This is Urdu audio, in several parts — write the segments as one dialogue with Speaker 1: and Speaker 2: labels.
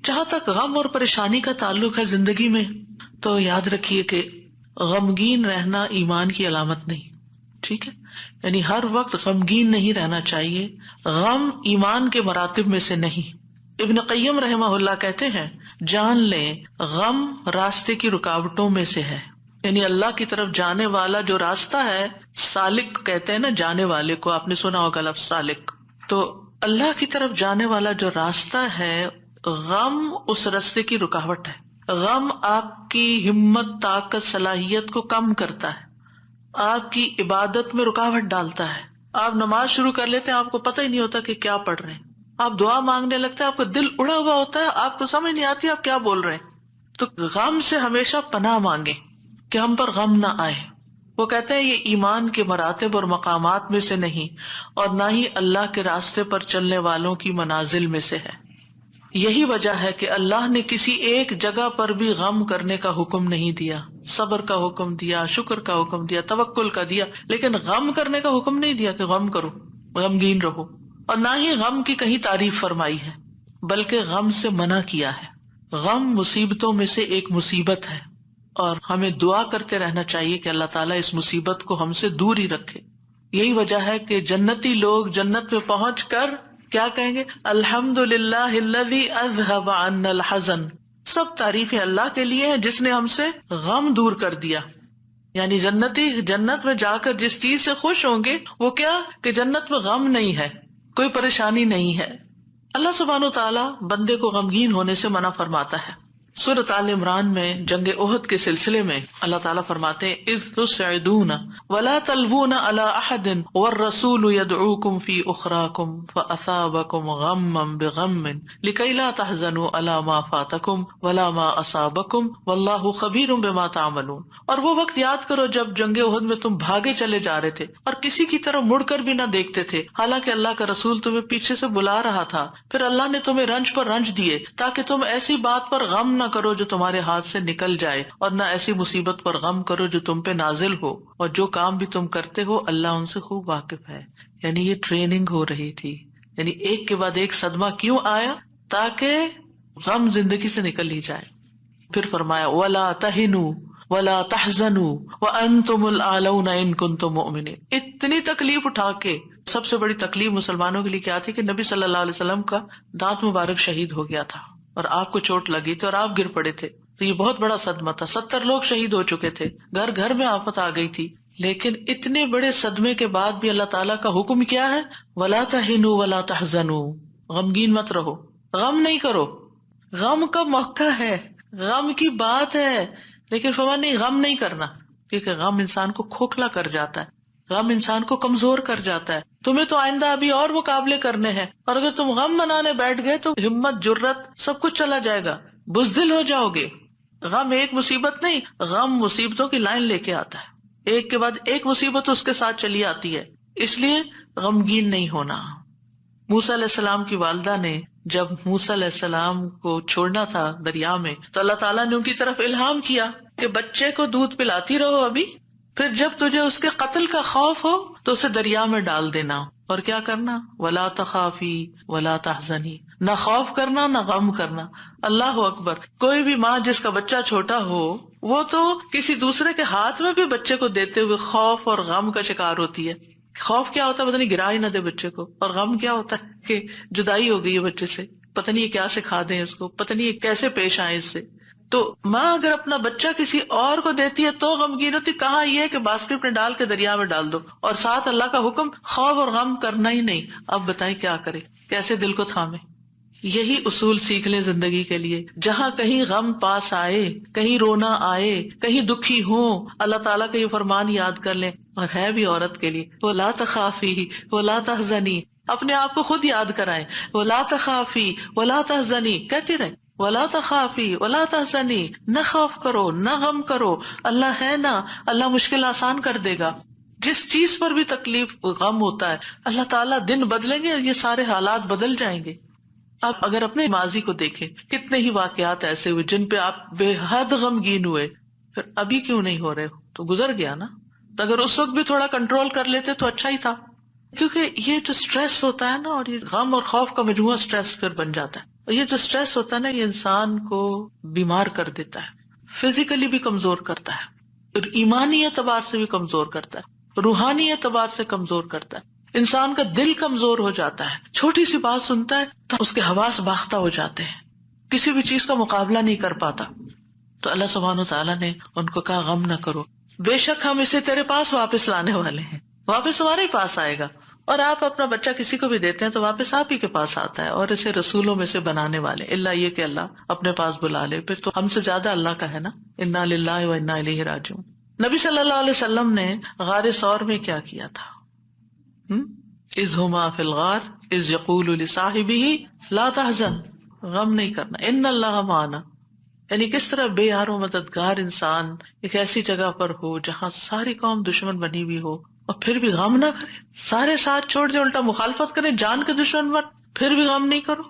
Speaker 1: جہاں تک غم اور پریشانی کا تعلق ہے زندگی میں، تو یاد رکھیے کہ غمگین رہنا ایمان کی علامت نہیں، ٹھیک ہے؟ یعنی ہر وقت غمگین نہیں رہنا چاہیے، غم ایمان کے مراتب میں سے نہیں۔ ابن قیم رحمہ اللہ کہتے ہیں جان لیں غم راستے کی رکاوٹوں میں سے ہے، یعنی اللہ کی طرف جانے والا جو راستہ ہے، سالک کہتے ہیں نا جانے والے کو، آپ نے سنا ہوگا لفظ سالک، تو اللہ کی طرف جانے والا جو راستہ ہے، غم اس راستے کی رکاوٹ ہے۔ غم آپ کی ہمت، طاقت، صلاحیت کو کم کرتا ہے، آپ کی عبادت میں رکاوٹ ڈالتا ہے۔ آپ نماز شروع کر لیتے ہیں، آپ کو پتہ ہی نہیں ہوتا کہ کیا پڑھ رہے ہیں، آپ دعا مانگنے لگتے ہیں، آپ کا دل اڑا ہوا ہوتا ہے، آپ کو سمجھ نہیں آتی آپ کیا بول رہے ہیں۔ تو غم سے ہمیشہ پناہ مانگے کہ ہم پر غم نہ آئے۔ وہ کہتے ہیں یہ ایمان کے مراتب اور مقامات میں سے نہیں، اور نہ ہی اللہ کے راستے پر چلنے والوں کی منازل میں سے ہے۔ یہی وجہ ہے کہ اللہ نے کسی ایک جگہ پر بھی غم کرنے کا حکم نہیں دیا، صبر کا حکم دیا، شکر کا حکم دیا، توکل کا دیا، لیکن غم کرنے کا حکم نہیں دیا کہ غم کرو، غمگین رہو، اور نہ ہی غم کی کہیں تعریف فرمائی ہے، بلکہ غم سے منع کیا ہے۔ غم مصیبتوں میں سے ایک مصیبت ہے، اور ہمیں دعا کرتے رہنا چاہیے کہ اللہ تعالیٰ اس مصیبت کو ہم سے دور ہی رکھے۔ یہی وجہ ہے کہ جنتی لوگ جنت میں پہنچ کر کیا کہیں گے؟ الحمدللہ الذی اذہب عنا الحزن، سب تعریفیں اللہ کے لیے ہیں جس نے ہم سے غم دور کر دیا۔ یعنی جنتی جنت میں جا کر جس چیز سے خوش ہوں گے وہ کیا کہ جنت میں غم نہیں ہے، کوئی پریشانی نہیں ہے۔ اللہ سبحانہ وتعالی بندے کو غمگین ہونے سے منع فرماتا ہے۔ سورۃ آل عمران میں جنگ احد کے سلسلے میں اللہ تعالیٰ فرماتے ہیں اذ تسعدون ولا تلوون علی احد والرسول يدعوكم في اخراكم فاصابكم غما بغم لكي لا تحزنوا على ما فاتكم ولا ما اصابكم والله خبير بما تعملون۔ اور وہ وقت یاد کرو جب جنگ احد میں تم بھاگے چلے جا رہے تھے اور کسی کی طرف مڑ کر بھی نہ دیکھتے تھے، حالانکہ اللہ کا رسول تمہیں پیچھے سے بلا رہا تھا، پھر اللہ نے تمہیں رنج پر رنج دیے تاکہ تم ایسی بات پر غم نہ کرو جو تمہارے ہاتھ سے نکل جائے، اور نہ ایسی مصیبت پر غم کرو جو تم پہ نازل ہو، اور جو کام بھی تم کرتے ہو اللہ ان سے خوب واقف ہے۔ یعنی یہ ٹریننگ ہو رہی تھی، یعنی ایک کے بعد ایک صدمہ کیوں آیا؟ تاکہ غم زندگی سے نکل ہی جائے۔ پھر فرمایا وَلَا تَهِنُوا وَلَا تَحْزَنُوا وَأَنْتُمُ الْأَعْلَوْنَ إِن كُنتُم مُؤْمِنِينَ۔ اتنی تکلیف اٹھا کے، سب سے بڑی تکلیف مسلمانوں کے لیے کیا تھی کہ نبی صلی اللہ علیہ وسلم کا دانت مبارک شہید ہو گیا تھا، اور آپ کو چوٹ لگی تھی اور آپ گر پڑے تھے، تو یہ بہت بڑا صدمہ تھا۔ 70 لوگ شہید ہو چکے تھے، گھر گھر میں آفت آ گئی تھی، لیکن اتنے بڑے صدمے کے بعد بھی اللہ تعالیٰ کا حکم کیا ہے؟ وَلَا تَهِنُوا وَلَا تَحْزَنُوا، غمگین مت رہو، غم نہیں کرو۔ غم کا موقع ہے، غم کی بات ہے، لیکن فرمان نہیں غم نہیں کرنا، کیونکہ غم انسان کو کھوکھلا کر جاتا ہے، غم انسان کو کمزور کر جاتا ہے۔ تمہیں تو آئندہ ابھی اور مقابلے کرنے ہیں، اور اگر تم غم منانے بیٹھ گئے تو ہمت، جرت سب کچھ چلا جائے گا، بزدل ہو جاؤ گے۔ غم ایک مصیبت نہیں، غم مصیبتوں کی لائن لے کے آتا ہے، ایک کے بعد ایک مصیبت اس کے ساتھ چلی آتی ہے، اس لیے غمگین نہیں ہونا۔ موسیٰ علیہ السلام کی والدہ نے جب موسیٰ علیہ السلام کو چھوڑنا تھا دریا میں، تو اللہ تعالیٰ نے ان کی طرف الہام کیا کہ بچے کو دودھ پلاتی رہو ابھی، پھر جب تجھے اس کے قتل کا خوف ہو تو اسے دریا میں ڈال دینا، اور کیا کرنا؟ وَلَا تَخَافِي وَلَا تَحْزَنِي، نہ خوف کرنا نہ غم کرنا۔ اللہ اکبر! کوئی بھی ماں جس کا بچہ چھوٹا ہو وہ تو کسی دوسرے کے ہاتھ میں بھی بچے کو دیتے ہوئے خوف اور غم کا شکار ہوتی ہے۔ خوف کیا ہوتا ہے؟ پتہ نہیں گرا ہی نہ دے بچے کو، اور غم کیا ہوتا ہے کہ جدائی ہو گئی ہے بچے سے، پتہ نہیں یہ کیا سکھا دیں اس کو، پتہ نہیں یہ کیسے پیش آئے اس سے۔ تو ماں اگر اپنا بچہ کسی اور کو دیتی ہے تو غمگین ہوتی، کہاں یہ کہ باسکٹ میں ڈال کے دریا میں ڈال دو، اور ساتھ اللہ کا حکم خوف اور غم کرنا ہی نہیں۔ اب بتائیں کیا کرے، کیسے دل کو تھامے؟ یہی اصول سیکھ لیں زندگی کے لیے، جہاں کہیں غم پاس آئے، کہیں رونا آئے، کہیں دکھی ہوں، اللہ تعالیٰ کا یہ فرمان یاد کر لیں، اور ہے بھی عورت کے لیے، وَلَا تَخَافِي وَلَا تَحْزَنِي، اپنے آپ کو خود یاد کرائیں، وَلَا تَخَافِي وَلَا تَحْزَنِي کہتے رہیں، وَلَا تَخَافِي وَلَا تَحْزَنِي، نہ خوف کرو نہ غم کرو، اللہ ہے نا، اللہ مشکل آسان کر دے گا۔ جس چیز پر بھی تکلیف غم ہوتا ہے اللہ تعالیٰ دن بدلیں گے، یہ سارے حالات بدل جائیں گے۔ آپ اگر اپنے ماضی کو دیکھیں، کتنے ہی واقعات ایسے ہوئے جن پہ آپ بے حد غمگین ہوئے، پھر ابھی کیوں نہیں ہو رہے ہو؟ تو گزر گیا نا، تو اگر اس وقت بھی تھوڑا کنٹرول کر لیتے تو اچھا ہی تھا، کیونکہ یہ جو سٹریس ہوتا ہے نا، اور یہ غم اور خوف کا مجموعہ سٹریس پھر بن جاتا ہے۔ اور یہ جو اسٹریس ہوتا ہے نا، یہ انسان کو بیمار کر دیتا ہے، فزیکلی بھی کمزور کرتا ہے، اور ایمانی اعتبار سے بھی کمزور کرتا ہے، روحانی اعتبار سے کمزور کرتا ہے، انسان کا دل کمزور ہو جاتا ہے، چھوٹی سی بات سنتا ہے تو اس کے حواس باختہ ہو جاتے ہیں، کسی بھی چیز کا مقابلہ نہیں کر پاتا. تو اللہ سبحانہ تعالیٰ نے ان کو کہا غم نہ کرو، بے شک ہم اسے تیرے پاس واپس لانے والے ہیں، واپس تمہارے ہی پاس آئے گا. اور آپ اپنا بچہ کسی کو بھی دیتے ہیں تو واپس آپ ہی کے پاس آتا ہے، اور اسے رسولوں میں سے بنانے والے، اللہ یہ کہ اللہ اپنے پاس بلا لے، پھر تو ہم سے زیادہ اللہ کا ہے نا. انا للہ و انا الیہ راجعون. نبی صلی اللہ علیہ وسلم نے غار ثور میں کیا کیا تھا؟ اذ ہما فی الغار اذ یقول لصاحبہ لا تحزن، غم نہیں کرنا، ان اللہ معنا. یعنی کس طرح بے یار و مددگار انسان ایک ایسی جگہ پر ہو جہاں ساری قوم دشمن بنی ہوئی ہو اور پھر بھی غم نہ کرے، سارے ساتھ چھوڑ دے، الٹا مخالفت کرے، جان کے دشمن بن، پھر بھی غم نہیں کرو،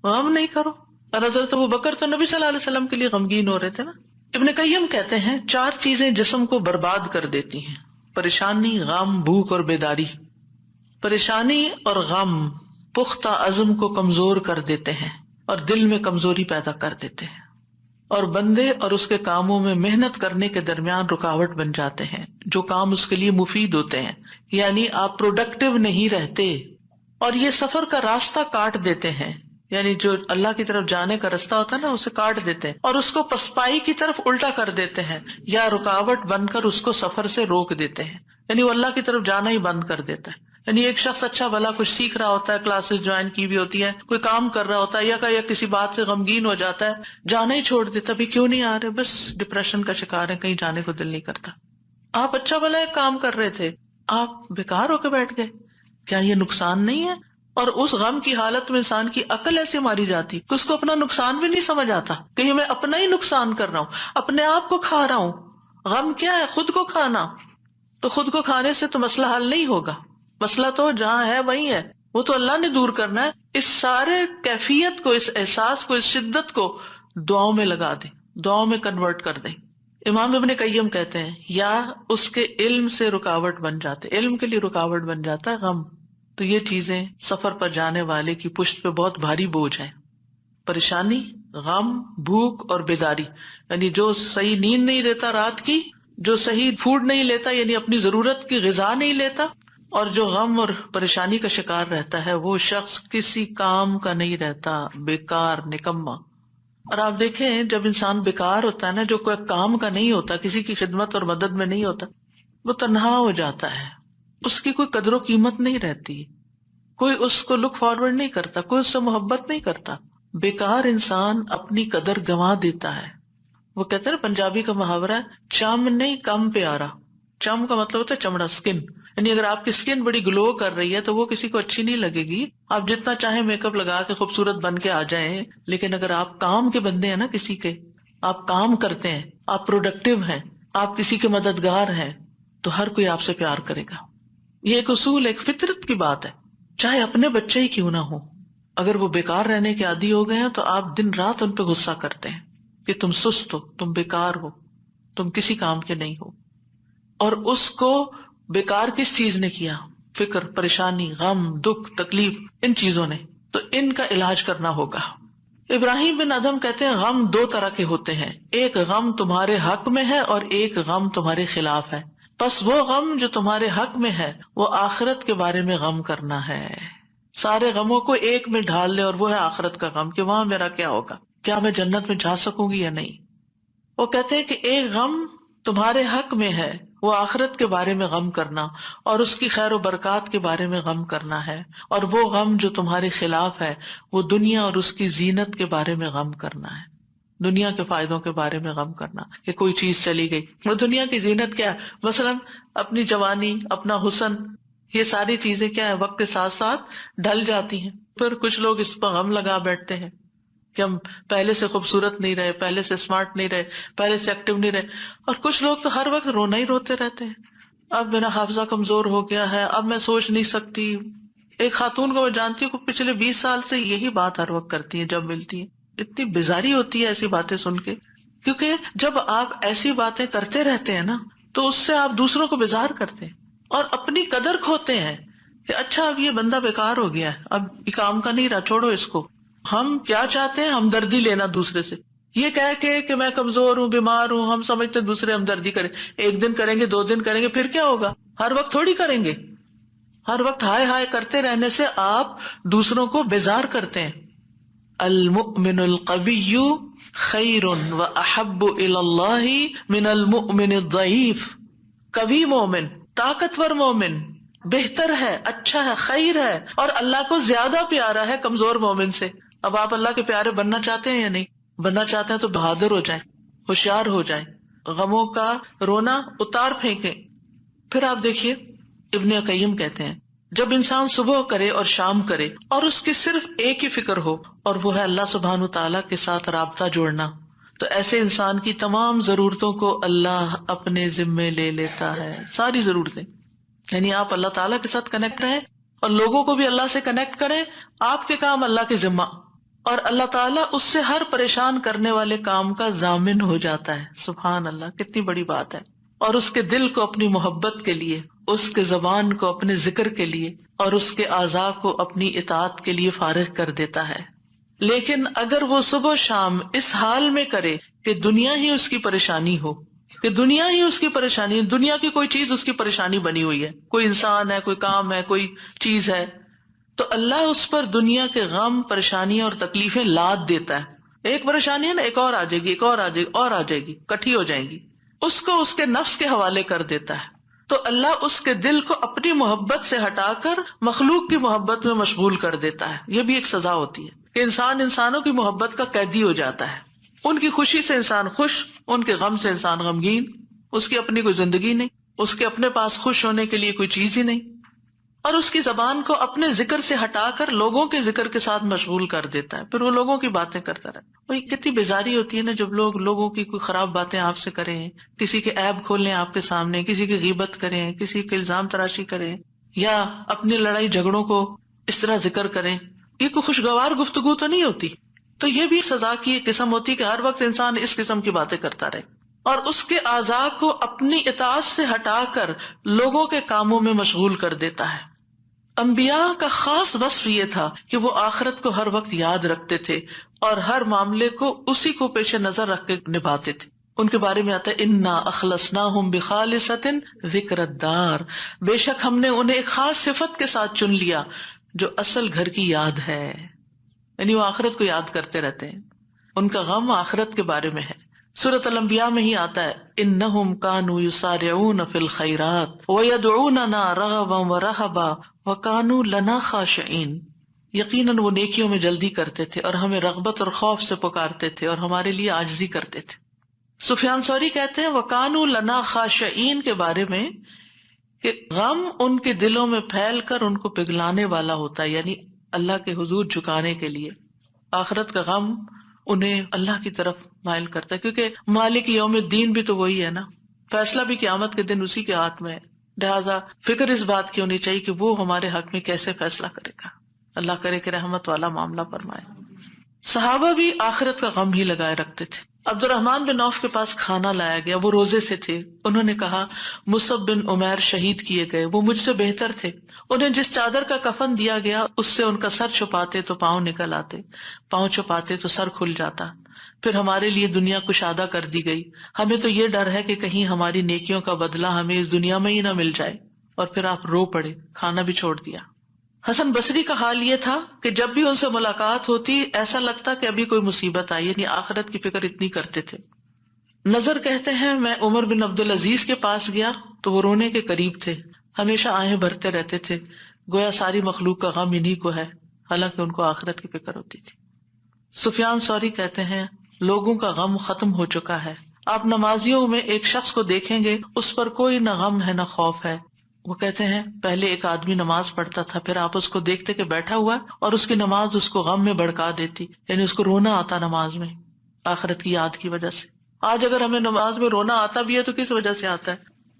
Speaker 1: غم نہیں کرو. اور حضرت ابوبکر تو نبی صلی اللہ علیہ وسلم کے لیے غمگین ہو رہے تھے نا. ابن قیم کہتے ہیں 4 چیزیں جسم کو برباد کر دیتی ہیں: پریشانی، غم، بھوک اور بیداری. پریشانی اور غم پختہ عزم کو کمزور کر دیتے ہیں اور دل میں کمزوری پیدا کر دیتے ہیں، اور بندے اور اس کے کاموں میں محنت کرنے کے درمیان رکاوٹ بن جاتے ہیں جو کام اس کے لیے مفید ہوتے ہیں. یعنی آپ پروڈکٹیو نہیں رہتے، اور یہ سفر کا راستہ کاٹ دیتے ہیں، یعنی جو اللہ کی طرف جانے کا راستہ ہوتا ہے نا اسے کاٹ دیتے ہیں اور اس کو پسپائی کی طرف الٹا کر دیتے ہیں، یا رکاوٹ بن کر اس کو سفر سے روک دیتے ہیں، یعنی وہ اللہ کی طرف جانا ہی بند کر دیتا ہے. یعنی ایک شخص اچھا بھلا کچھ سیکھ رہا ہوتا ہے، کلاسز جوائن کی بھی ہوتی ہے، کوئی کام کر رہا ہوتا ہے، یا کسی بات سے غمگین ہو جاتا ہے، جانا ہی چھوڑ دیتا، بھی کیوں نہیں آ رہے، بس ڈپریشن کا شکار ہے، کہیں جانے کو دل نہیں کرتا. آپ اچھا بھلا ایک کام کر رہے تھے، آپ بیکار ہو کے بیٹھ گئے، کیا یہ نقصان نہیں ہے؟ اور اس غم کی حالت میں انسان کی عقل ایسے ماری جاتی کہ اس کو اپنا نقصان بھی نہیں سمجھ آتا کہ میں اپنا ہی نقصان کر رہا ہوں، اپنے آپ کو کھا رہا ہوں. غم کیا ہے؟ خود کو کھانا. تو خود کو کھانے سے تو مسئلہ حل نہیں ہوگا، مسئلہ تو جہاں ہے وہی ہے، وہ تو اللہ نے دور کرنا ہے. اس سارے کیفیت کو، اس احساس کو، اس شدت کو دعاؤں میں لگا دیں، دعاؤں میں کنورٹ کر دیں. امام ابن قیم کہتے ہیں یا اس کے علم سے رکاوٹ بن جاتے، علم کے لیے رکاوٹ بن جاتا ہے غم. تو یہ چیزیں سفر پر جانے والے کی پشت پہ بہت بھاری بوجھ ہیں: پریشانی، غم، بھوک اور بیداری. یعنی جو صحیح نیند نہیں لیتا رات کی، جو صحیح فوڈ نہیں لیتا یعنی اپنی ضرورت کی غذا نہیں لیتا، اور جو غم اور پریشانی کا شکار رہتا ہے، وہ شخص کسی کام کا نہیں رہتا، بیکار، نکما. اور آپ دیکھیں جب انسان بیکار ہوتا ہے نا، جو کوئی کام کا نہیں ہوتا، کسی کی خدمت اور مدد میں نہیں ہوتا، وہ تنہا ہو جاتا ہے، اس کی کوئی قدر و قیمت نہیں رہتی، کوئی اس کو لک فارورڈ نہیں کرتا، کوئی اس سے محبت نہیں کرتا. بیکار انسان اپنی قدر گنوا دیتا ہے. وہ کہتے ہیں پنجابی کا محاورہ ہے، چم نہیں کم پیارا. چم کا مطلب ہوتا ہے چمڑا، اسکن. یعنی اگر آپ کی اسکن بڑی گلو کر رہی ہے تو وہ کسی کو اچھی نہیں لگے گی، آپ جتنا چاہیں میک اپ لگا کے خوبصورت بن کے آ جائیں، لیکن اگر آپ کام کے بندے ہیں نا، کسی کے آپ کام کرتے ہیں، آپ پروڈکٹیو ہیں، آپ کسی کے مددگار ہیں، تو ہر کوئی آپ سے پیار کرے گا. یہ ایک اصول، ایک فطرت کی بات ہے. چاہے اپنے بچے ہی کیوں نہ ہو، اگر وہ بیکار رہنے کے عادی ہو گئے ہیں تو آپ دن رات ان پہ غصہ کرتے ہیں کہ تم سست ہو، تم بیکار ہو، تم کسی کام کے نہیں ہو. اور اس کو بیکار کس چیز نے کیا؟ فکر، پریشانی، غم، دکھ، تکلیف، ان چیزوں نے. تو ان کا علاج کرنا ہوگا. ابراہیم بن ادہم کہتے ہیں غم 2 طرح کے ہوتے ہیں، ایک غم تمہارے حق میں ہے اور ایک غم تمہارے خلاف ہے. پس وہ غم جو تمہارے حق میں ہے وہ آخرت کے بارے میں غم کرنا ہے. سارے غموں کو ایک میں ڈھال لے، اور وہ ہے آخرت کا غم کہ وہاں میرا کیا ہوگا، کیا میں جنت میں جا سکوں گی یا نہیں. وہ کہتے ہیں کہ ایک غم تمہارے حق میں ہے، وہ آخرت کے بارے میں غم کرنا اور اس کی خیر و برکات کے بارے میں غم کرنا ہے. اور وہ غم جو تمہارے خلاف ہے وہ دنیا اور اس کی زینت کے بارے میں غم کرنا ہے، دنیا کے فائدوں کے بارے میں غم کرنا کہ کوئی چیز چلی گئی. وہ دنیا کی زینت کیا ہے؟ مثلا اپنی جوانی، اپنا حسن، یہ ساری چیزیں کیا ہے، وقت کے ساتھ ساتھ ڈھل جاتی ہیں. پھر کچھ لوگ اس پر غم لگا بیٹھتے ہیں کہ ہم پہلے سے خوبصورت نہیں رہے، پہلے سے اسمارٹ نہیں رہے، پہلے سے ایکٹیو نہیں رہے. اور کچھ لوگ تو ہر وقت رونا ہی روتے رہتے ہیں، اب میرا حافظہ کمزور ہو گیا ہے، اب میں سوچ نہیں سکتی. ایک خاتون کو میں جانتی ہوں کہ پچھلے 20 سال سے یہی بات ہر وقت کرتی ہے جب ملتی ہے. اتنی بیزاری ہوتی ہے ایسی باتیں سن کے، کیونکہ جب آپ ایسی باتیں کرتے رہتے ہیں نا تو اس سے آپ دوسروں کو بیزار کرتے ہیں اور اپنی قدر کھوتے ہیں کہ اچھا اب یہ بندہ بیکار ہو گیا ہے، اب یہ کام کا نہیں رہا، چھوڑو اس کو. ہم کیا چاہتے ہیں؟ ہمدردی لینا دوسرے سے، یہ کہہ کے کہ میں کمزور ہوں، بیمار ہوں، ہم سمجھتے ہیں دوسرے ہمدردی کریں، ایک دن کریں گے، 2 دن کریں گے، پھر کیا ہوگا؟ ہر وقت تھوڑی کریں گے. ہر وقت ہائے ہائے کرتے رہنے سے آپ دوسروں کو بیزار کرتے ہیں. المؤمن القوی خیر واحب الی اللہ من المؤمن الضعیف. قوی مومن، طاقتور مومن بہتر ہے، اچھا ہے، خیر ہے، اور اللہ کو زیادہ پیارا ہے کمزور مومن سے. اب آپ اللہ کے پیارے بننا چاہتے ہیں یا نہیں؟ بننا چاہتے ہیں تو بہادر ہو جائیں، ہوشیار ہو جائیں، غموں کا رونا اتار پھینکیں. پھر آپ دیکھیے ابن قیم کہتے ہیں جب انسان صبح کرے اور شام کرے اور اس کی صرف ایک ہی فکر ہو اور وہ ہے اللہ سبحانہ تعالیٰ کے ساتھ رابطہ جوڑنا، تو ایسے انسان کی تمام ضرورتوں کو اللہ اپنے ذمے لے لیتا ہے، ساری ضرورتیں. یعنی آپ اللہ تعالیٰ کے ساتھ کنیکٹ رہیں اور لوگوں کو بھی اللہ سے کنیکٹ کریں، آپ کے کام اللہ کے ذمہ، اور اللہ تعالیٰ اس سے ہر پریشان کرنے والے کام کا ضامن ہو جاتا ہے. سبحان اللہ، کتنی بڑی بات ہے. اور اس کے دل کو اپنی محبت کے لیے، اس کے زبان کو اپنے ذکر کے لیے، اور اس کے اعضاء کو اپنی اطاعت کے لیے فارغ کر دیتا ہے. لیکن اگر وہ صبح شام اس حال میں کرے کہ دنیا ہی اس کی پریشانی ہو، کہ دنیا ہی اس کی پریشانی، دنیا کی کوئی چیز اس کی پریشانی بنی ہوئی ہے، کوئی انسان ہے، کوئی کام ہے، کوئی چیز ہے، تو اللہ اس پر دنیا کے غم، پریشانیاں اور تکلیفیں لاد دیتا ہے. ایک پریشانی ہے نا، ایک اور آ جائے گی، ایک اور آ جائے گی، اور آ جائے گی، کٹھی ہو جائیں گی، اس کو اس کے نفس کے حوالے کر دیتا ہے. تو اللہ اس کے دل کو اپنی محبت سے ہٹا کر مخلوق کی محبت میں مشغول کر دیتا ہے. یہ بھی ایک سزا ہوتی ہے کہ انسان انسانوں کی محبت کا قیدی ہو جاتا ہے. ان کی خوشی سے انسان خوش، ان کے غم سے انسان غمگین، اس کی اپنی کوئی زندگی نہیں، اس کے اپنے پاس خوش ہونے کے لیے کوئی چیز ہی نہیں، اور اس کی زبان کو اپنے ذکر سے ہٹا کر لوگوں کے ذکر کے ساتھ مشغول کر دیتا ہے. پھر وہ لوگوں کی باتیں کرتا رہتا ہے. وہی کتنی بیزاری ہوتی ہے نا جب لوگ لوگوں کی کوئی خراب باتیں آپ سے کریں، کسی کے عیب کھول لیں آپ کے سامنے، کسی کی غیبت کریں، کسی کے الزام تراشی کریں، یا اپنی لڑائی جھگڑوں کو اس طرح ذکر کریں. یہ کوئی خوشگوار گفتگو تو نہیں ہوتی. تو یہ بھی سزا کی ایک قسم ہوتی ہے کہ ہر وقت انسان اس قسم کی باتیں کرتا رہے اور اس کے اعضاء کو اپنی اطاعت سے ہٹا کر لوگوں کے کاموں میں مشغول کر دیتا ہے. انبیاء کا خاص وصف یہ تھا کہ وہ آخرت کو ہر وقت یاد رکھتے تھے اور ہر معاملے کو اسی کو پیش نظر رکھ کے نبھاتے تھے. ان کے بارے میں آتا ہے انا اخلصناہم بخالصۃ ذکر الدار، بے شک ہم نے انہیں ایک خاص صفت کے ساتھ چن لیا جو اصل گھر کی یاد ہے. یعنی وہ آخرت کو یاد کرتے رہتے ہیں، ان کا غم آخرت کے بارے میں ہے. سورۃ الانبیاء میں ہی آتا ہے انہم کانوا یسارعون فی الخیرات ویدعوننا رغبا ورہبا وکانوا لنا خاشعین. یقیناً وہ نیکیوں میں جلدی کرتے تھے اور ہمیں رغبت اور خوف سے پکارتے تھے اور ہمارے لیے عاجزی کرتے تھے. سفیان ثوری کہتے ہیں وکانوا لنا خاشعین کے بارے میں کہ غم ان کے دلوں میں پھیل کر ان کو پگھلانے والا ہوتا ہے، یعنی اللہ کے حضور جھکانے کے لیے. آخرت کا غم انہیں اللہ کی طرف مائل کرتا ہے، کیونکہ مالک یوم الدین بھی تو وہی ہے نا، فیصلہ بھی قیامت کے دن اسی کے ہاتھ میں ہے. لہٰذا فکر اس بات کی ہونی چاہیے کہ وہ ہمارے حق میں کیسے فیصلہ کرے گا. اللہ کرے کہ رحمت والا معاملہ فرمائے. صحابہ بھی آخرت کا غم ہی لگائے رکھتے تھے. عبد الرحمن بن عوف کے پاس کھانا لایا گیا، وہ روزے سے تھے. انہوں نے کہا مصعب بن عمیر شہید کیے گئے، وہ مجھ سے بہتر تھے. انہیں جس چادر کا کفن دیا گیا اس سے ان کا سر چھپاتے تو پاؤں نکل آتے، پاؤں چھپاتے تو سر کھل جاتا. پھر ہمارے لیے دنیا کشادہ کر دی گئی، ہمیں تو یہ ڈر ہے کہ کہیں ہماری نیکیوں کا بدلہ ہمیں اس دنیا میں ہی نہ مل جائے. اور پھر آپ رو پڑے، کھانا بھی چھوڑ دیا. حسن بصری کا حال یہ تھا کہ جب بھی ان سے ملاقات ہوتی ایسا لگتا کہ ابھی کوئی مصیبت آئی، یعنی آخرت کی فکر اتنی کرتے تھے. نظر کہتے ہیں میں عمر بن عبدالعزیز کے پاس گیا تو وہ رونے کے قریب تھے، ہمیشہ آہیں بھرتے رہتے تھے، گویا ساری مخلوق کا غم انہی کو ہے، حالانکہ ان کو آخرت کی فکر ہوتی تھی. سفیان ثوری کہتے ہیں لوگوں کا غم ختم ہو چکا ہے، آپ نمازیوں میں ایک شخص کو دیکھیں گے اس پر کوئی نہ غم ہے نہ خوف ہے. وہ کہتے ہیں پہلے ایک آدمی نماز پڑھتا تھا، پھر آپ اس کو دیکھتے کہ بیٹھا ہوا اور اس کی نماز اس کو غم میں بھڑکا دیتی، یعنی اس کو رونا آتا نماز میں آخرت کی یاد کی وجہ سے. آج اگر ہمیں نماز میں رونا آتا بھی ہے تو کس وجہ سے آتا ہے؟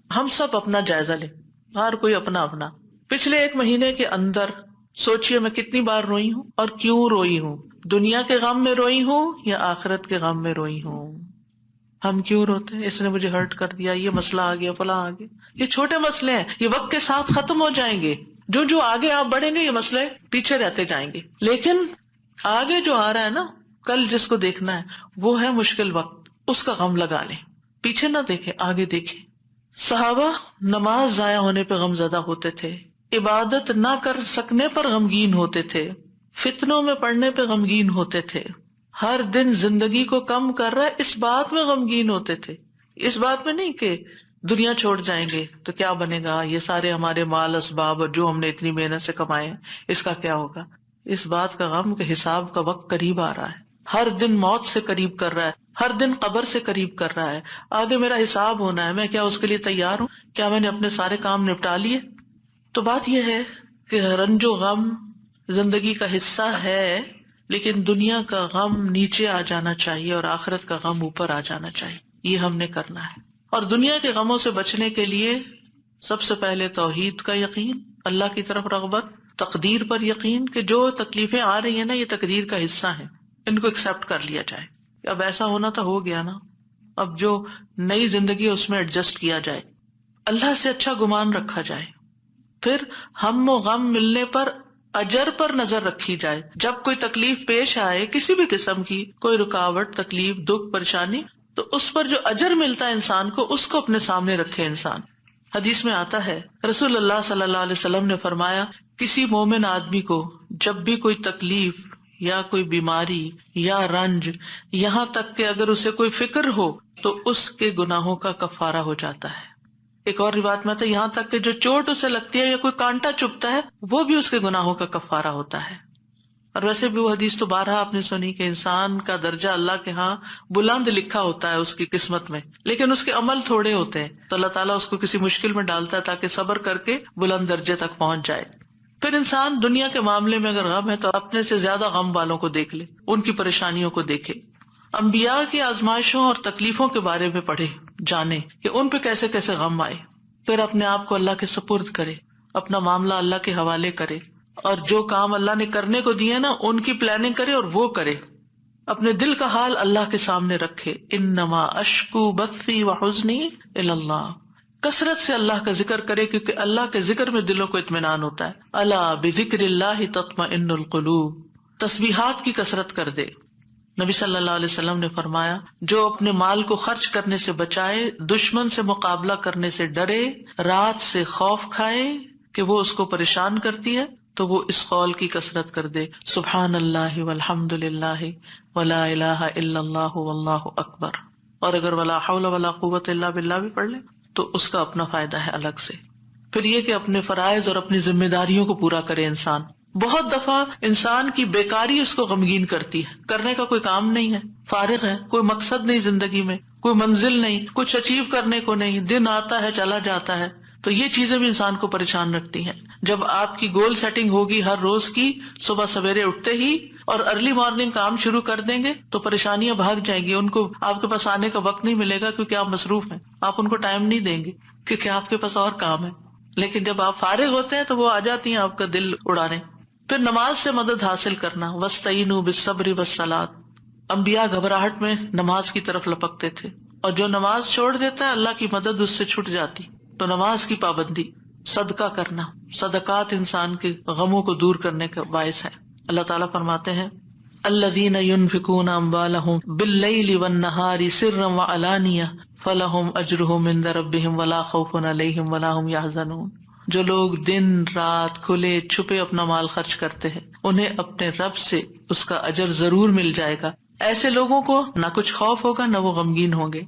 Speaker 1: ہم سب اپنا جائزہ لیں، ہر کوئی اپنا اپنا. پچھلے 1 مہینے کے اندر سوچئے میں کتنی بار روئی ہوں اور کیوں روئی ہوں. دنیا کے غم میں روئی ہوں یا آخرت کے غم میں روئی ہوں؟ ہم کیوں روتے ہیں؟ اس نے مجھے ہرٹ کر دیا، یہ مسئلہ آ گیا، فلاں آ گیا. یہ چھوٹے مسئلے ہیں، یہ وقت کے ساتھ ختم ہو جائیں گے. جو آگے آپ بڑھیں گے یہ مسئلے پیچھے رہتے جائیں گے. لیکن آگے جو آ رہا ہے نا، کل جس کو دیکھنا ہے وہ ہے مشکل وقت، اس کا غم لگا لیں، پیچھے نہ دیکھیں آگے دیکھیں۔ صحابہ نماز ضائع ہونے پہ غم زدہ ہوتے تھے، عبادت نہ کر سکنے پر غمگین ہوتے تھے، فتنوں میں پڑنے پہ غمگین ہوتے تھے، ہر دن زندگی کو کم کر رہا ہے اس بات میں غمگین ہوتے تھے، اس بات میں نہیں کہ دنیا چھوڑ جائیں گے تو کیا بنے گا، یہ سارے ہمارے مال اسباب اور جو ہم نے اتنی محنت سے کمائے ہیں اس کا کیا ہوگا، اس بات کا غم کہ حساب کا وقت قریب آ رہا ہے، ہر دن موت سے قریب کر رہا ہے، ہر دن قبر سے قریب کر رہا ہے، آگے میرا حساب ہونا ہے، میں کیا اس کے لیے تیار ہوں؟ کیا میں نے اپنے سارے کام نپٹا لیے؟ تو بات یہ ہے کہ رنج و غم زندگی کا حصہ ہے، لیکن دنیا کا غم نیچے آ جانا چاہیے اور آخرت کا غم اوپر آ جانا چاہیے، یہ ہم نے کرنا ہے۔ اور دنیا کے غموں سے بچنے کے لیے سب سے پہلے توحید کا یقین، اللہ کی طرف رغبت، تقدیر پر یقین کہ جو تکلیفیں آ رہی ہیں نا یہ تقدیر کا حصہ ہیں، ان کو ایکسپٹ کر لیا جائے، اب ایسا ہونا تو ہو گیا نا، اب جو نئی زندگی اس میں ایڈجسٹ کیا جائے، اللہ سے اچھا گمان رکھا جائے، پھر ہم و غم ملنے پر اجر پر نظر رکھی جائے، جب کوئی تکلیف پیش آئے کسی بھی قسم کی، کوئی رکاوٹ، تکلیف، دکھ، پریشانی، تو اس پر جو اجر ملتا ہے انسان کو اس کو اپنے سامنے رکھے انسان۔ حدیث میں آتا ہے رسول اللہ صلی اللہ علیہ وسلم نے فرمایا کسی مومن آدمی کو جب بھی کوئی تکلیف یا کوئی بیماری یا رنج، یہاں تک کہ اگر اسے کوئی فکر ہو تو اس کے گناہوں کا کفارہ ہو جاتا ہے۔ ایک اور روایت میں آتا ہے یہاں تک کہ جو چوٹ اسے لگتی ہے یا کوئی کانٹا چبھتا ہے وہ بھی اس کے گناہوں کا کفارہ ہوتا ہے۔ اور ویسے بھی وہ حدیث تو بارہا آپ نے سنی کہ انسان کا درجہ اللہ کے ہاں بلند لکھا ہوتا ہے اس کی قسمت میں، لیکن اس کے عمل تھوڑے ہوتے ہیں، تو اللہ تعالیٰ اس کو کسی مشکل میں ڈالتا ہے تاکہ صبر کر کے بلند درجے تک پہنچ جائے۔ پھر انسان دنیا کے معاملے میں اگر غم ہے تو اپنے سے زیادہ غم والوں کو دیکھ لے، ان کی پریشانیوں کو دیکھے، انبیاء کی آزمائشوں اور تکلیفوں کے بارے میں پڑھے، جانے کہ ان پہ کیسے کیسے غم آئے، پھر اپنے آپ کو اللہ کے سپرد کرے، اپنا معاملہ اللہ کے حوالے کرے، اور جو کام اللہ نے کرنے کو دیے نا ان کی پلاننگ کرے اور وہ کرے، اپنے دل کا حال اللہ کے سامنے رکھے، انما اشکو بثی وحزنی الی اللہ، کثرت سے اللہ کا ذکر کرے کیونکہ اللہ کے ذکر میں دلوں کو اطمینان ہوتا ہے، الا بذکر اللہ تطمئن القلوب، تسبیحات کی کثرت کر دے۔ نبی صلی اللہ علیہ وسلم نے فرمایا جو اپنے مال کو خرچ کرنے سے بچائے، دشمن سے مقابلہ کرنے سے ڈرے، رات سے خوف کھائے کہ وہ اس کو پریشان کرتی ہے، تو وہ اس قول کی کثرت کر دے سبحان اللہ والحمد للہ ولا الہ الا اللہ واللہ اکبر، اور اگر ولا حول ولا قوت الا باللہ بھی پڑھ لے تو اس کا اپنا فائدہ ہے الگ سے۔ پھر یہ کہ اپنے فرائض اور اپنی ذمہ داریوں کو پورا کرے انسان۔ بہت دفعہ انسان کی بیکاری اس کو غمگین کرتی ہے، کرنے کا کوئی کام نہیں ہے، فارغ ہے، کوئی مقصد نہیں زندگی میں، کوئی منزل نہیں، کچھ اچیو کرنے کو نہیں، دن آتا ہے چلا جاتا ہے، تو یہ چیزیں بھی انسان کو پریشان رکھتی ہیں۔ جب آپ کی گول سیٹنگ ہوگی ہر روز کی، صبح سویرے اٹھتے ہی اور ارلی مارننگ کام شروع کر دیں گے تو پریشانیاں بھاگ جائیں گی، ان کو آپ کے پاس آنے کا وقت نہیں ملے گا کیونکہ آپ مصروف ہیں، آپ ان کو ٹائم نہیں دیں گے کیونکہ آپ کے پاس اور کام ہے، لیکن جب آپ فارغ ہوتے ہیں تو وہ آ جاتی ہیں آپ کا دل اڑانے۔ پھر نماز سے مدد حاصل کرنا، وَاسْتَعِينُوا بِالصَّبْرِ وَالصَّلَاةِ، انبیاء گھبراہٹ میں نماز کی طرف لپکتے تھے، اور جو نماز چھوڑ دیتا ہے اللہ کی مدد اس سے چھٹ جاتی، تو نماز کی پابندی، صدقہ کرنا، صدقات انسان کے غموں کو دور کرنے کا باعث ہے۔ اللہ تعالیٰ فرماتے ہیں الذین ينفقون اموالهم باللیل والنہار سرا وعلانیہ فلہم اجرہم عند ربہم ولا خوف علیہم ولا ہم یحزنون، جو لوگ دن رات کھلے چھپے اپنا مال خرچ کرتے ہیں انہیں اپنے رب سے اس کا اجر ضرور مل جائے گا، ایسے لوگوں کو نہ کچھ خوف ہوگا نہ وہ غمگین ہوں گے۔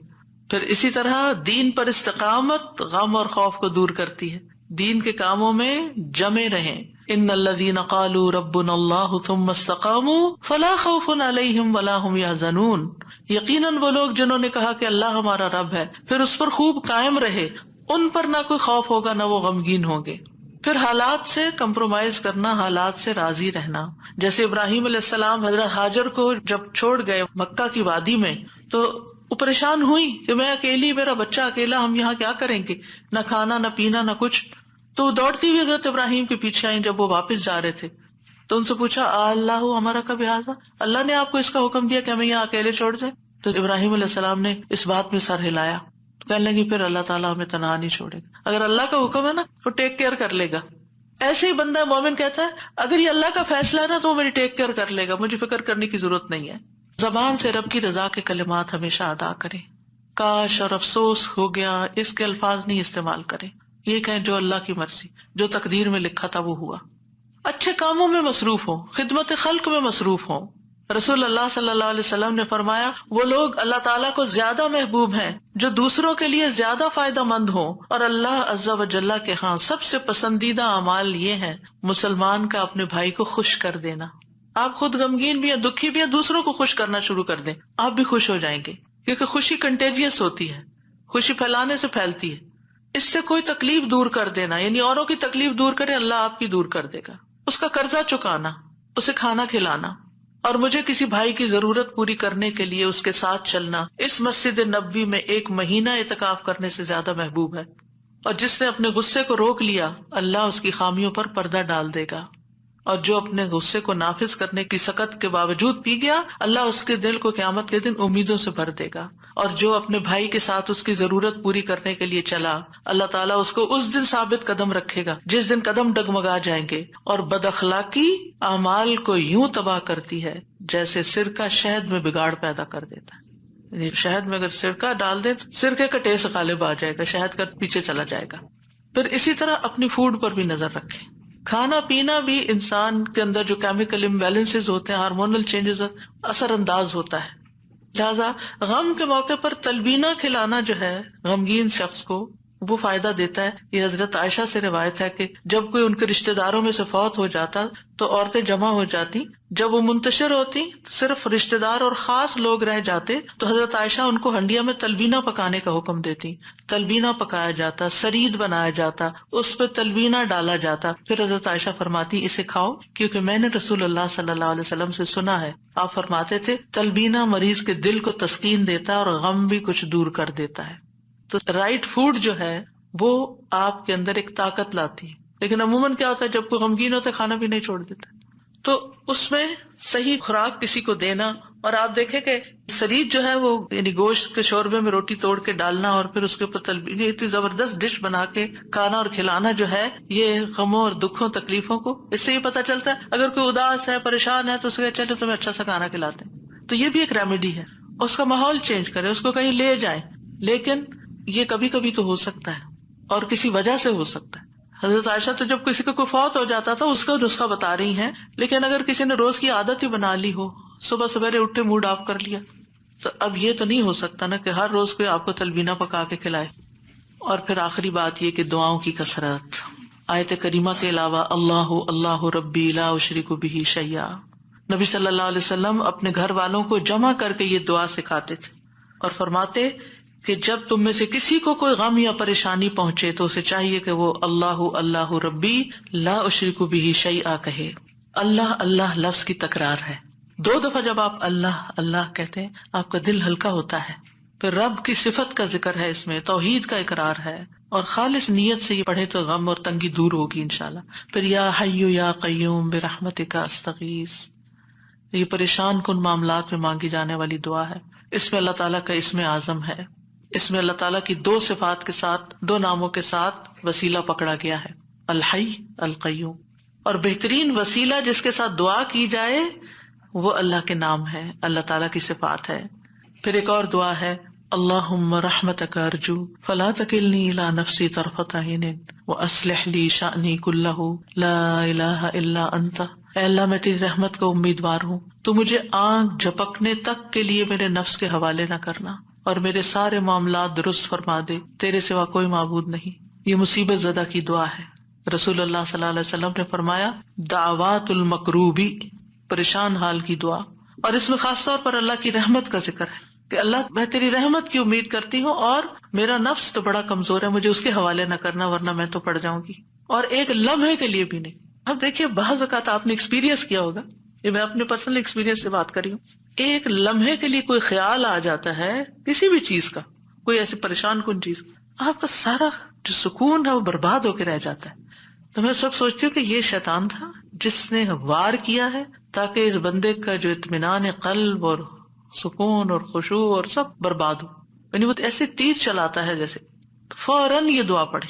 Speaker 1: پھر اسی طرح دین پر استقامت غم اور خوف کو دور کرتی ہے، دین کے کاموں میں جمے رہیں۔ ان الذین قالوا ربنا اللہ ثم استقاموا فلا خوف علیہم ولا هم یحزنون، یقیناً وہ لوگ جنہوں نے کہا کہ اللہ ہمارا رب ہے پھر اس پر خوب قائم رہے، ان پر نہ کوئی خوف ہوگا نہ وہ غمگین ہوں گے۔ پھر حالات سے کمپرومائز کرنا، حالات سے راضی رہنا، جیسے ابراہیم علیہ السلام حضرت ہاجر کو جب چھوڑ گئے مکہ کی وادی میں تو وہ پریشان ہوئی کہ میں اکیلی، میرا بچہ اکیلا، ہم یہاں کیا کریں گے، نہ کھانا نہ پینا نہ کچھ، تو دوڑتی ہوئی حضرت ابراہیم کے پیچھے آئیں جب وہ واپس جا رہے تھے، تو ان سے پوچھا اللہ ہمارا کب حاضر، اللہ نے آپ کو اس کا حکم دیا کہ ہمیں یہاں اکیلے چھوڑ جائیں؟ تو ابراہیم علیہ السلام نے اس بات میں سر ہلایا، کہنے لگی پھر اللہ تعالیٰ ہمیں تنہا نہیں چھوڑے گا، اگر اللہ کا حکم ہے نا وہ ٹیک کیئر کر لے گا، ایسے ہی بندہ مومن کہتا ہے اگر یہ اللہ کا فیصلہ ہے نا تو وہ میری ٹیک کیئر کر لے گا، مجھے فکر کرنے کی ضرورت نہیں ہے. زبان سے رب کی رضا کے کلمات ہمیشہ ادا کریں. کاش اور افسوس ہو گیا اس کے الفاظ نہیں استعمال کریں. یہ کہیں جو اللہ کی مرضی، جو تقدیر میں لکھا تھا وہ ہوا. اچھے کاموں میں مصروف ہوں، خدمت خلق میں مصروف ہوں. رسول اللہ صلی اللہ علیہ وسلم نے فرمایا وہ لوگ اللہ تعالیٰ کو زیادہ محبوب ہیں جو دوسروں کے لیے زیادہ فائدہ مند ہوں، اور اللہ عز و جل کے ہاں سب سے پسندیدہ اعمال یہ ہیں مسلمان کا اپنے بھائی کو خوش کر دینا. آپ خود غمگین بھی ہیں، دکھی بھی ہیں، دوسروں کو خوش کرنا شروع کر دیں، آپ بھی خوش ہو جائیں گے. کیونکہ خوشی کنٹیجیس ہوتی ہے، خوشی پھیلانے سے پھیلتی ہے. اس سے کوئی تکلیف دور کر دینا، یعنی اوروں کی تکلیف دور کرے، اللہ آپ کی دور کر دے گا. اس کا قرضہ چکانا، اسے کھانا کھلانا، اور مجھے کسی بھائی کی ضرورت پوری کرنے کے لیے اس کے ساتھ چلنا اس مسجد نبوی میں 1 مہینہ اعتکاف کرنے سے زیادہ محبوب ہے. اور جس نے اپنے غصے کو روک لیا اللہ اس کی خامیوں پر پردہ ڈال دے گا، اور جو اپنے غصے کو نافذ کرنے کی سخت کے باوجود پی گیا اللہ اس کے دل کو قیامت کے دن امیدوں سے بھر دے گا. اور جو اپنے بھائی کے ساتھ اس کی ضرورت پوری کرنے کے لیے چلا اللہ تعالیٰ اس کو اس دن ثابت قدم رکھے گا جس دن قدم ڈگمگا جائیں گے. اور بد اخلاقی اعمال کو یوں تباہ کرتی ہے جیسے سرکہ شہد میں بگاڑ پیدا کر دیتا ہے. یعنی شہد میں اگر سرکہ ڈال دیں تو سرکے کا ٹیسٹ غالب آ جائے گا، شہد کا پیچھے چلا جائے گا. پھر اسی طرح اپنی فوڈ پر بھی نظر رکھیں. کھانا پینا بھی انسان کے اندر جو کیمیکل امبیلنسز ہوتے ہیں، ہارمونل چینجز اثر انداز ہوتا ہے. لہٰذا غم کے موقع پر تلبینہ کھلانا جو ہے غمگین شخص کو وہ فائدہ دیتا ہے. یہ حضرت عائشہ سے روایت ہے کہ جب کوئی ان کے رشتہ داروں میں سے فوت ہو جاتا تو عورتیں جمع ہو جاتی، جب وہ منتشر ہوتی صرف رشتہ دار اور خاص لوگ رہ جاتے تو حضرت عائشہ ان کو ہنڈیا میں تلبینہ پکانے کا حکم دیتی. تلبینہ پکایا جاتا، سرید بنایا جاتا، اس پہ تلبینہ ڈالا جاتا. پھر حضرت عائشہ فرماتی اسے کھاؤ کیونکہ میں نے رسول اللہ صلی اللہ علیہ وسلم سے سنا ہے، آپ فرماتے تھے تلبینہ مریض کے دل کو تسکین دیتا ہے اور غم بھی کچھ دور کر دیتا ہے. تو رائٹ فوڈ جو ہے وہ آپ کے اندر ایک طاقت لاتی ہے. لیکن عموماً کیا ہوتا ہے جب کوئی غمگین ہوتا ہے کھانا بھی نہیں چھوڑ دیتا. تو اس میں صحیح خوراک کسی کو دینا. اور آپ دیکھیں کہ سرید جو ہے وہ یعنی گوشت کے شوربے میں روٹی توڑ کے ڈالنا اور پھر اس کے اوپر تلبینہ، اتنی زبردست ڈش بنا کے کھانا اور کھلانا جو ہے یہ غموں اور دکھوں تکلیفوں کو، اس سے یہ پتہ چلتا ہے اگر کوئی اداس ہے پریشان ہے تو اسے چلے تمہیں اچھا سا کھانا کھلاتے ہیں. تو یہ بھی ایک ریمیڈی ہے. اس کا ماحول چینج کرے، اس کو کہیں لے جائیں. لیکن یہ کبھی کبھی تو ہو سکتا ہے اور کسی وجہ سے ہو سکتا ہے. حضرت عائشہ تو جب کسی کا کوئی فوت ہو جاتا تھا اس کا نسخہ بتا رہی ہیں. لیکن اگر کسی نے روز کی عادت ہی بنا لی ہو، صبح سویرے اٹھے موڈ آف کر لیا، تو اب یہ تو نہیں ہو سکتا نا کہ ہر روز کوئی آپ کو تلبینہ پکا کے کھلائے. اور پھر آخری بات یہ کہ دعاؤں کی کثرت. آیت کریمہ کے علاوہ اللہ اللہ ربی لا اشرک بہ شیئا، نبی صلی اللہ علیہ وسلم اپنے گھر والوں کو جمع کر کے یہ دعا سکھاتے تھے اور فرماتے کہ جب تم میں سے کسی کو کوئی غم یا پریشانی پہنچے تو اسے چاہیے کہ وہ اللہ اللہ ربی لا اشرک بہ شیئا کہے. اللہ اللہ لفظ کی تکرار ہے. 2 دفعہ جب آپ اللہ اللہ کہتے ہیں آپ کا دل ہلکا ہوتا ہے. پھر رب کی صفت کا ذکر ہے، اس میں توحید کا اقرار ہے، اور خالص نیت سے یہ پڑھے تو غم اور تنگی دور ہوگی انشاءاللہ. پھر یا حی یا قیوم برحمتک استغیث، یہ پریشان کن معاملات میں مانگی جانے والی دعا ہے. اس میں اللہ تعالیٰ کا اسم اعظم ہے، اس میں اللہ تعالیٰ کی 2 صفات کے ساتھ 2 ناموں کے ساتھ وسیلہ پکڑا گیا ہے، الحی القیوم. اور بہترین وسیلہ جس کے ساتھ دعا کی جائے وہ اللہ کے نام ہے، اللہ تعالیٰ کی صفات ہے. پھر ایک اور دعا ہے اللہم رحمتک ارجو فلا تکلنی الی نفسی طرفۃ عین واصلح لی شأنی کلہ لا الہ الا انت. اے اللہ میں تیری رحمت کا امیدوار ہوں، تو مجھے آنکھ جھپکنے تک کے لیے میرے نفس کے حوالے نہ کرنا اور میرے سارے معاملات درست فرما دے، تیرے سوا کوئی معبود نہیں. یہ مصیبت زدہ کی دعا ہے. رسول اللہ صلی اللہ علیہ وسلم نے فرمایا دعوات المکروبی، پریشان حال کی دعا. اور اس میں خاص طور پر اللہ کی رحمت کا ذکر ہے کہ اللہ میں تیری رحمت کی امید کرتی ہوں اور میرا نفس تو بڑا کمزور ہے، مجھے اس کے حوالے نہ کرنا ورنہ میں تو پڑ جاؤں گی، اور ایک لمحے کے لیے بھی نہیں. اب دیکھیے بعض اوقات آپ نے ایکسپیرینس کیا ہوگا، یہ میں اپنے پرسنل ایکسپیرینس سے بات کری ہوں، ایک لمحے کے لیے کوئی خیال آ جاتا ہے کسی بھی چیز کا، کوئی ایسی پریشان کن چیز، آپ کا سارا جو سکون ہے وہ برباد ہو کے رہ جاتا ہے. تو میں سب سوچتی ہوں کہ یہ شیطان تھا جس نے وار کیا ہے تاکہ اس بندے کا جو اطمینان قلب اور سکون اور خشوع اور سب برباد ہو. یعنی وہ ایسے تیر چلاتا ہے جیسے. فوراً یہ دعا پڑھے،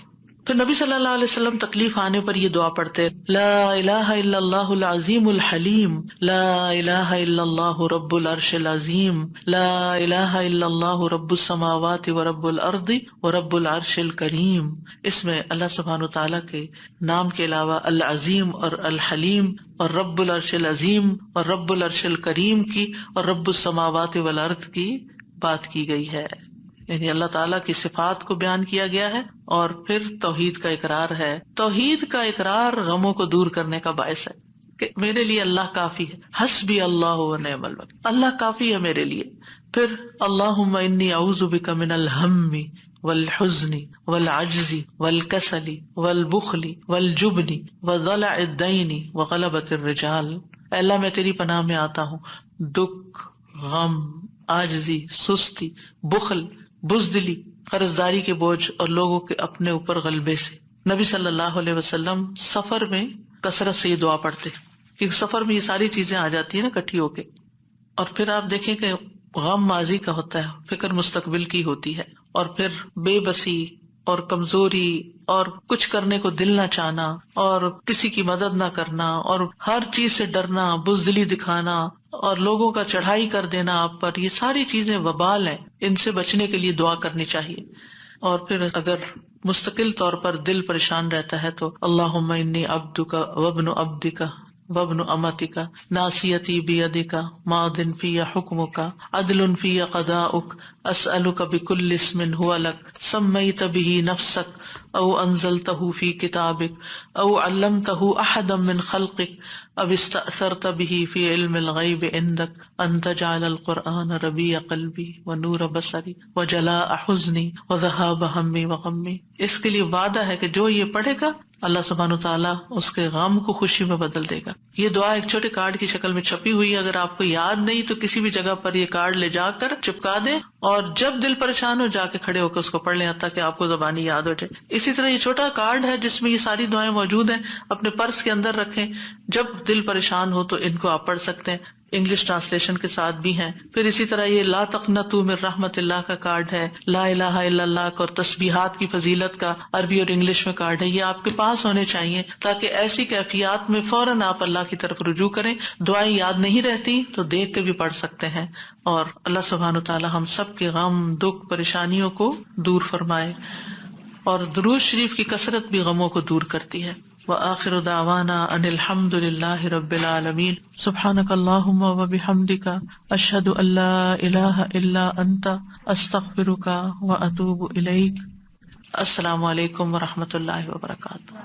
Speaker 1: پھر نبی صلی اللہ علیہ وسلم تکلیف آنے پر یہ دعا پڑھتے، لا الہ الا اللہ العظیم الحلیم، لا الہ الا اللہ رب العرش العظیم، لا الہ الا اللہ رب السماوات ورب الارض ورب العرش الکریم۔ اس میں اللہ سبحانہ وتعالیٰ کے نام کے علاوہ العظیم اور الحلیم اور رب العرش العظیم اور رب العرش الکریم کی اور رب السماوات والارض کی بات کی گئی ہے، یعنی اللہ تعالیٰ کی صفات کو بیان کیا گیا ہے، اور پھر توحید کا اقرار ہے۔ توحید کا اقرار غموں کو دور کرنے کا باعث ہے کہ میرے لیے اللہ کافی ہے، حسبی اللہ و نعم الوکیل، اللہ کافی ہے میرے لیے۔ پھر اللہم انی اعوذ بک من الہم والحزن والعجز والکسل والبخل والجبن وضلع الدین وغلبۃ الرجال۔ اے اللہ میں تیری پناہ میں آتا ہوں دکھ، غم، عاجزی، سستی، بخل، بزدلی، قرضداری کے بوجھ اور لوگوں کے اپنے اوپر غلبے سے۔ نبی صلی اللہ علیہ وسلم سفر میں کثرت سے یہ دعا پڑھتے، کیونکہ سفر میں یہ ساری چیزیں آ جاتی ہیں نا اکٹھی ہو کے۔ اور پھر آپ دیکھیں کہ غم ماضی کا ہوتا ہے، فکر مستقبل کی ہوتی ہے، اور پھر بے بسی اور کمزوری اور کچھ کرنے کو دل نہ چاہنا اور کسی کی مدد نہ کرنا اور ہر چیز سے ڈرنا، بزدلی دکھانا اور لوگوں کا چڑھائی کر دینا آپ پر، یہ ساری چیزیں وبال ہیں، ان سے بچنے کے لیے دعا کرنی چاہیے۔ اور پھر اگر مستقل طور پر دل پریشان رہتا ہے تو اللہم انی عبدک وابن عبدک وابن امتک ناصیتی بیدک ماض فی حکمک عدل فی قضاؤک اسألک بکل اسم هو لک سمیت بہ نفسک او انزلتہ فی کتابک او علمتہ احدا من خلقک او استأثرت بہ فی علم الغیب عندک ان تجعل القرآن ربیع قلبی ونور بصری وجلاء حزنی وذہاب ہمی وغمی۔ اس کے لیے وعدہ ہے کہ جو یہ پڑھے گا اللہ سبحانہ وتعالیٰ اس کے غم کو خوشی میں بدل دے گا۔ یہ دعا ایک چھوٹے کارڈ کی شکل میں چھپی ہوئی ہے، اگر آپ کو یاد نہیں تو کسی بھی جگہ پر یہ کارڈ لے جا کر چپکا دیں، اور جب دل پریشان ہو جا کے کھڑے ہو کے اس کو پڑھ لیں تاکہ آپ کو زبانی یاد ہو جائے۔ اسی طرح یہ چھوٹا کارڈ ہے جس میں یہ ساری دعائیں موجود ہیں، اپنے پرس کے اندر رکھیں، جب دل پریشان ہو تو ان کو آپ پڑھ سکتے ہیں، انگلش ٹرانسلیشن کے ساتھ بھی ہیں۔ پھر اسی طرح یہ لا تقنطوا من رحمت اللہ کا کارڈ ہے، لا الہ الا اللہ کا اور تسبیحات کی فضیلت کا عربی اور انگلش میں کارڈ ہے، یہ آپ کے پاس ہونے چاہیے تاکہ ایسی کیفیات میں فوراً آپ اللہ کی طرف رجوع کریں۔ دعائیں یاد نہیں رہتی تو دیکھ کے بھی پڑھ سکتے ہیں، اور اللہ سبحانہ تعالی ہم سب کے غم، دکھ، پریشانیوں کو دور فرمائے، اور درود شریف کی کثرت بھی غموں کو دور کرتی ہے۔ وآخر دعوانا ان الحمد للہ رب العالمین۔ سبحانک اللہم وبحمدک اشہد ان لا الہ الا انت استغفرک واتوب الیک۔ السلام علیکم ورحمۃ اللہ وبرکاتہ۔